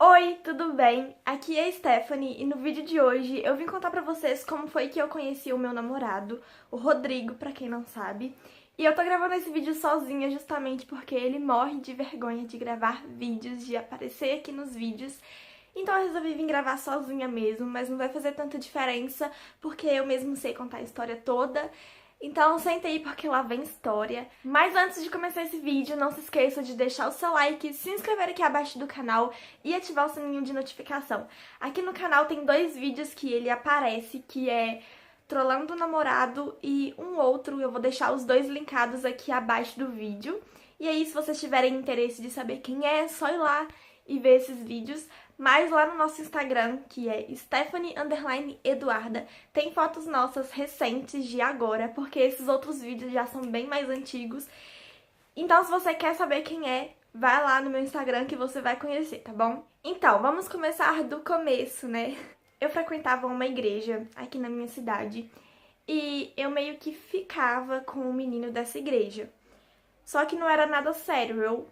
Oi, tudo bem? Aqui é a Stephanie e no vídeo de hoje eu vim contar pra vocês como foi que eu conheci o meu namorado, o Rodrigo, pra quem não sabe. E eu tô gravando esse vídeo sozinha justamente porque ele morre de vergonha de gravar vídeos, de aparecer aqui nos vídeos. Então eu resolvi vir gravar sozinha mesmo, mas não vai fazer tanta diferença porque eu mesmo sei contar a história toda. Então senta aí porque lá vem história. Mas antes de começar esse vídeo, não se esqueça de deixar o seu like, se inscrever aqui abaixo do canal e ativar o sininho de notificação. Aqui no canal tem dois vídeos que ele aparece, que é Trollando o Namorado e um outro, eu vou deixar os dois linkados aqui abaixo do vídeo. E aí, se vocês tiverem interesse de saber quem é só ir lá e ver esses vídeos. Mas lá no nosso Instagram, que é Stephanie_Eduarda, tem fotos nossas recentes de agora, porque esses outros vídeos já são bem mais antigos. Então, se você quer saber quem é, vai lá no meu Instagram que você vai conhecer, tá bom? Então, vamos começar do começo, né? Eu frequentava uma igreja aqui na minha cidade e eu meio que ficava com o menino dessa igreja. Só que não era nada sério,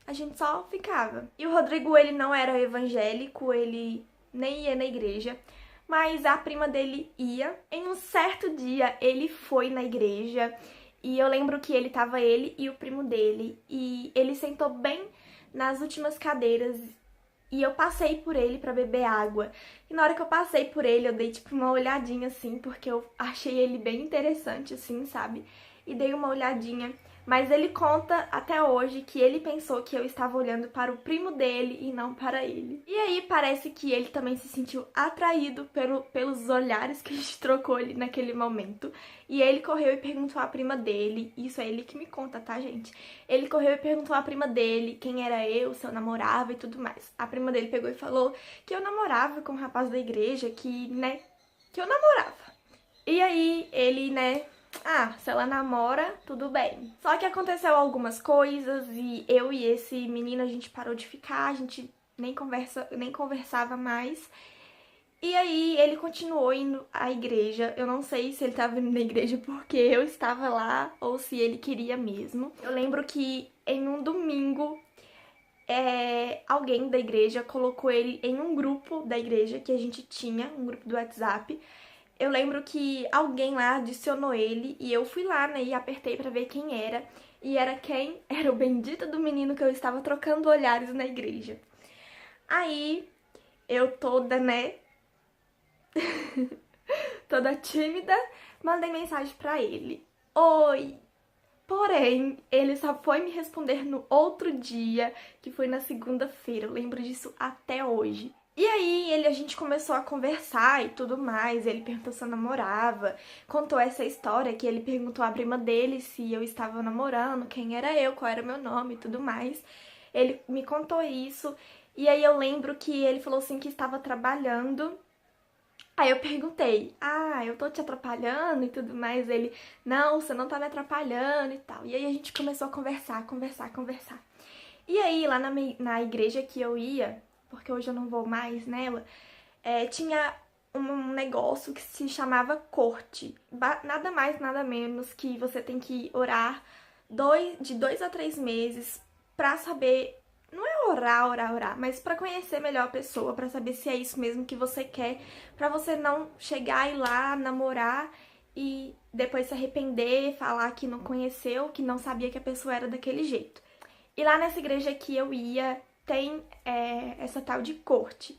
a gente só ficava. E o Rodrigo, ele não era evangélico, ele nem ia na igreja, mas a prima dele ia. Em um certo dia, ele foi na igreja e eu lembro que ele e o primo dele, e ele sentou bem nas últimas cadeiras e eu passei por ele pra beber água. E na hora que eu passei por ele, eu dei tipo uma olhadinha assim, porque eu achei ele bem interessante assim, sabe? E dei uma olhadinha. Mas ele conta até hoje que ele pensou que eu estava olhando para o primo dele e não para ele. E aí parece que ele também se sentiu atraído pelos olhares que a gente trocou ali naquele momento. E ele correu e perguntou à prima dele, isso é ele que me conta, tá, gente? Ele correu e perguntou à prima dele quem era eu, se eu namorava e tudo mais. A prima dele pegou e falou que eu namorava com um rapaz da igreja, que eu namorava. E aí ele, se ela namora, tudo bem. Só que aconteceu algumas coisas e eu e esse menino, a gente parou de ficar, a gente nem conversava mais. E aí ele continuou indo à igreja. Eu não sei se ele estava indo na igreja porque eu estava lá ou se ele queria mesmo. Eu lembro que em um domingo, alguém da igreja colocou ele em um grupo da igreja que a gente tinha, um grupo do WhatsApp. Eu lembro que alguém lá adicionou ele e eu fui lá, né, e apertei pra ver quem era. E era quem? Era o bendito do menino que eu estava trocando olhares na igreja. Aí, eu toda, toda tímida, mandei mensagem pra ele. Oi! Porém, ele só foi me responder no outro dia, que foi na segunda-feira. Eu lembro disso até hoje. E aí a gente começou a conversar e tudo mais, ele perguntou se eu namorava, contou essa história que ele perguntou à prima dele se eu estava namorando, quem era eu, qual era meu nome e tudo mais. Ele me contou isso, e aí eu lembro que ele falou assim que estava trabalhando. Aí eu perguntei, eu tô te atrapalhando e tudo mais. Ele, não, você não tá me atrapalhando e tal. E aí a gente começou a conversar. E aí lá na igreja que eu ia, porque hoje eu não vou mais nela, tinha um negócio que se chamava corte. Nada mais, nada menos que você tem que orar de 2 a 3 meses pra saber. Não é orar, mas pra conhecer melhor a pessoa, pra saber se é isso mesmo que você quer, pra você não chegar e ir lá namorar e depois se arrepender, falar que não conheceu, que não sabia que a pessoa era daquele jeito. E lá nessa igreja que eu ia, tem essa tal de corte.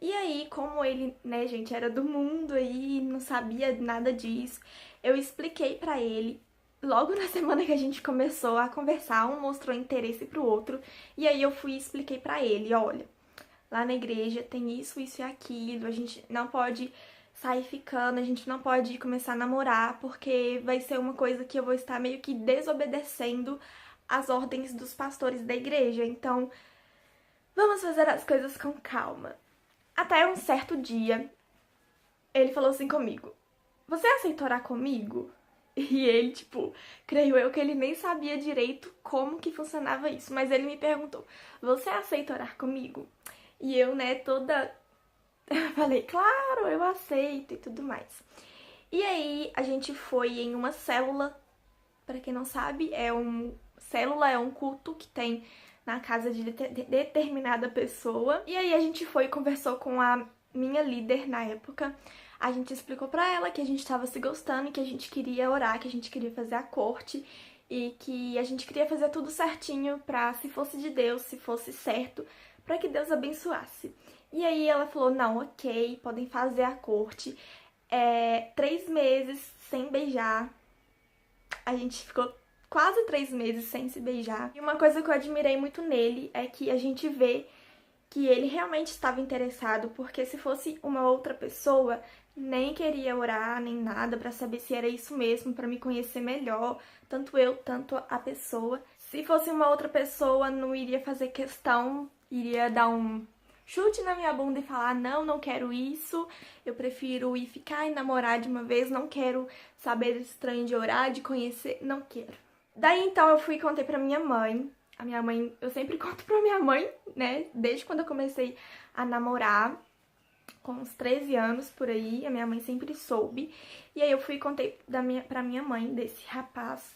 E aí, como ele, gente, era do mundo e não sabia nada disso, eu expliquei pra ele. Logo na semana que a gente começou a conversar, um mostrou interesse pro outro, e aí eu fui e expliquei pra ele, olha, lá na igreja tem isso, isso e aquilo, a gente não pode sair ficando, a gente não pode começar a namorar, porque vai ser uma coisa que eu vou estar meio que desobedecendo as ordens dos pastores da igreja, então vamos fazer as coisas com calma. Até um certo dia, ele falou assim comigo, você aceita orar comigo? E ele, tipo, creio eu que ele nem sabia direito como que funcionava isso, mas ele me perguntou, você aceita orar comigo? E eu, toda... falei, claro, eu aceito e tudo mais. E aí, a gente foi em uma célula, pra quem não sabe, célula é um culto que tem na casa de determinada pessoa. E aí a gente foi e conversou com a minha líder na época. A gente explicou pra ela que a gente tava se gostando, que a gente queria orar, que a gente queria fazer a corte e que a gente queria fazer tudo certinho pra, se fosse de Deus, se fosse certo, pra que Deus abençoasse. E aí ela falou, não, ok, podem fazer a corte. 3 meses sem beijar. A gente ficou quase 3 meses sem se beijar. E uma coisa que eu admirei muito nele é que a gente vê que ele realmente estava interessado, porque se fosse uma outra pessoa, nem queria orar, nem nada, pra saber se era isso mesmo, pra me conhecer melhor, tanto eu, tanto a pessoa. Se fosse uma outra pessoa, não iria fazer questão, iria dar um chute na minha bunda e falar, não, não quero isso, eu prefiro ir ficar e namorar de uma vez, não quero saber desse trem de orar, de conhecer, não quero. Daí então eu fui e contei pra minha mãe. A minha mãe, eu sempre conto pra minha mãe, né, desde quando eu comecei a namorar, com uns 13 anos por aí, a minha mãe sempre soube. E aí eu fui e contei pra minha mãe desse rapaz.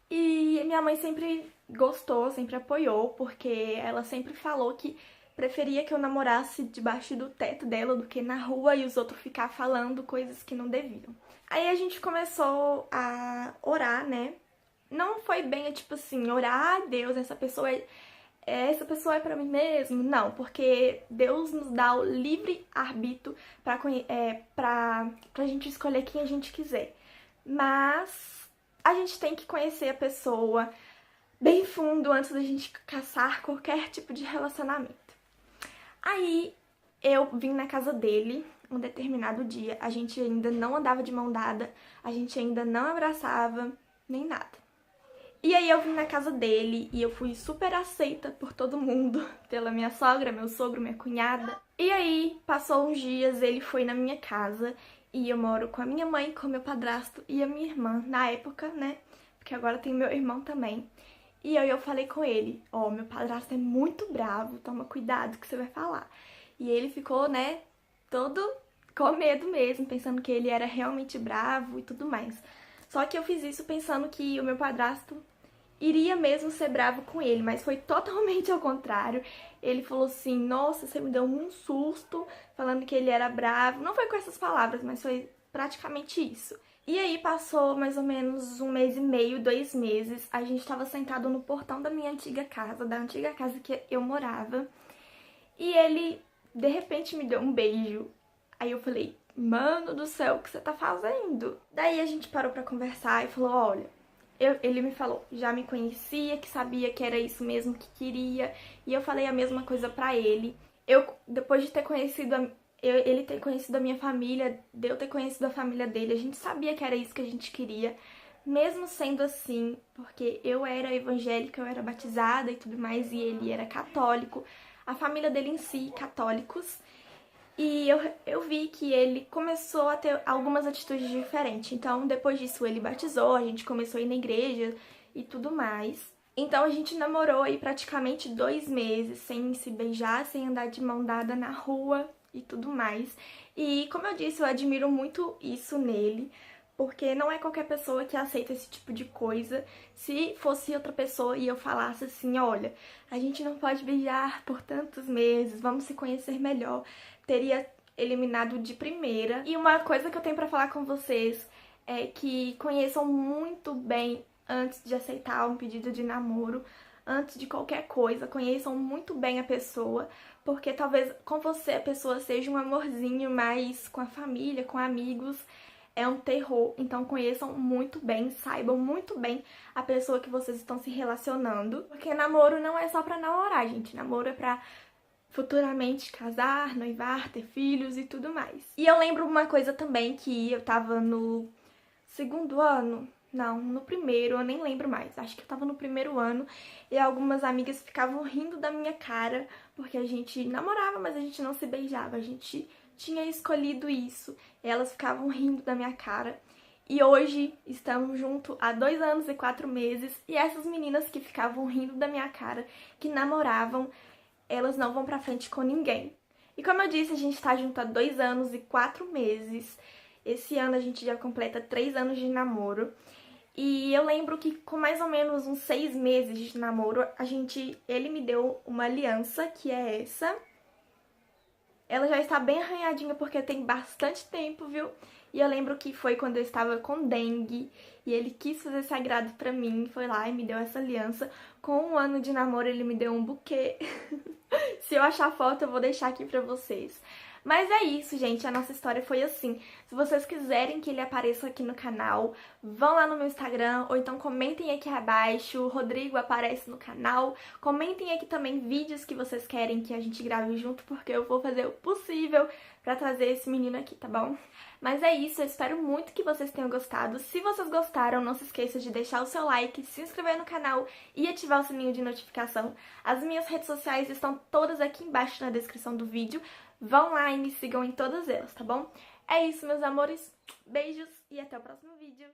E minha mãe sempre gostou, sempre apoiou, porque ela sempre falou que preferia que eu namorasse debaixo do teto dela do que na rua e os outros ficar falando coisas que não deviam. Aí a gente começou a orar, né? Não foi bem, tipo assim, orar a Deus, essa pessoa é pra mim mesmo? Não, porque Deus nos dá o livre arbítrio pra gente escolher quem a gente quiser. Mas a gente tem que conhecer a pessoa bem fundo antes da gente caçar qualquer tipo de relacionamento. Aí eu vim na casa dele um determinado dia, a gente ainda não andava de mão dada, a gente ainda não abraçava, nem nada. E aí eu vim na casa dele e eu fui super aceita por todo mundo, pela minha sogra, meu sogro, minha cunhada. E aí, passou uns dias, ele foi na minha casa e eu moro com a minha mãe, com meu padrasto e a minha irmã, na época, né? Porque agora tem meu irmão também. E aí eu falei com ele, ó, meu padrasto é muito bravo, toma cuidado que você vai falar. E ele ficou, né, todo com medo mesmo, pensando que ele era realmente bravo e tudo mais. Só que eu fiz isso pensando que o meu padrasto iria mesmo ser bravo com ele, mas foi totalmente ao contrário. Ele falou assim, nossa, você me deu um susto, falando que ele era bravo. Não foi com essas palavras, mas foi praticamente isso. E aí passou mais ou menos 1 mês e meio, 2 meses, a gente tava sentado no portão da minha antiga casa, da antiga casa que eu morava, e ele, de repente, me deu um beijo. Aí eu falei, mano do céu, o que você tá fazendo? Daí a gente parou pra conversar e falou, olha, ele me falou, já me conhecia, que sabia que era isso mesmo que queria, e eu falei a mesma coisa pra ele. Depois de ter conhecido ele ter conhecido a minha família, de eu ter conhecido a família dele, a gente sabia que era isso que a gente queria, mesmo sendo assim, porque eu era evangélica, eu era batizada e tudo mais, e ele era católico, a família dele em si, católicos, e eu vi que ele começou a ter algumas atitudes diferentes. Então, depois disso, ele batizou, a gente começou a ir na igreja e tudo mais. Então, a gente namorou aí praticamente 2 meses, sem se beijar, sem andar de mão dada na rua e tudo mais. E, como eu disse, eu admiro muito isso nele, porque não é qualquer pessoa que aceita esse tipo de coisa. Se fosse outra pessoa e eu falasse assim, olha, a gente não pode beijar por tantos meses, vamos se conhecer melhor, teria eliminado de primeira. E uma coisa que eu tenho pra falar com vocês é que conheçam muito bem antes de aceitar um pedido de namoro, antes de qualquer coisa, conheçam muito bem a pessoa, porque talvez com você a pessoa seja um amorzinho, mas com a família, com amigos, é um terror. Então conheçam muito bem, saibam muito bem a pessoa que vocês estão se relacionando, porque namoro não é só pra namorar, gente. Namoro é pra futuramente casar, noivar, ter filhos e tudo mais. E eu lembro uma coisa também, que eu tava no 2º ano, não, no primeiro, eu nem lembro mais, acho que eu tava no 1º ano, e algumas amigas ficavam rindo da minha cara, porque a gente namorava, mas a gente não se beijava, a gente tinha escolhido isso, e elas ficavam rindo da minha cara. E hoje estamos juntos há 2 anos e 4 meses, e essas meninas que ficavam rindo da minha cara, que namoravam, elas não vão pra frente com ninguém. E como eu disse, a gente tá junto há 2 anos e 4 meses. Esse ano a gente já completa 3 anos de namoro. E eu lembro que com mais ou menos uns 6 meses de namoro, ele me deu uma aliança, que é essa. Ela já está bem arranhadinha porque tem bastante tempo, viu? E eu lembro que foi quando eu estava com dengue e ele quis fazer esse agrado pra mim, foi lá e me deu essa aliança. Com 1 ano de namoro ele me deu um buquê. Se eu achar foto eu vou deixar aqui pra vocês. Mas é isso, gente, a nossa história foi assim. Se vocês quiserem que ele apareça aqui no canal, vão lá no meu Instagram, ou então comentem aqui abaixo, o Rodrigo aparece no canal. Comentem aqui também vídeos que vocês querem que a gente grave junto, porque eu vou fazer o possível pra trazer esse menino aqui, tá bom? Mas é isso, eu espero muito que vocês tenham gostado. Se vocês gostaram, não se esqueça de deixar o seu like, se inscrever no canal e ativar o sininho de notificação. As minhas redes sociais estão todas aqui embaixo na descrição do vídeo. Vão lá e me sigam em todas elas, tá bom? É isso, meus amores. Beijos e até o próximo vídeo.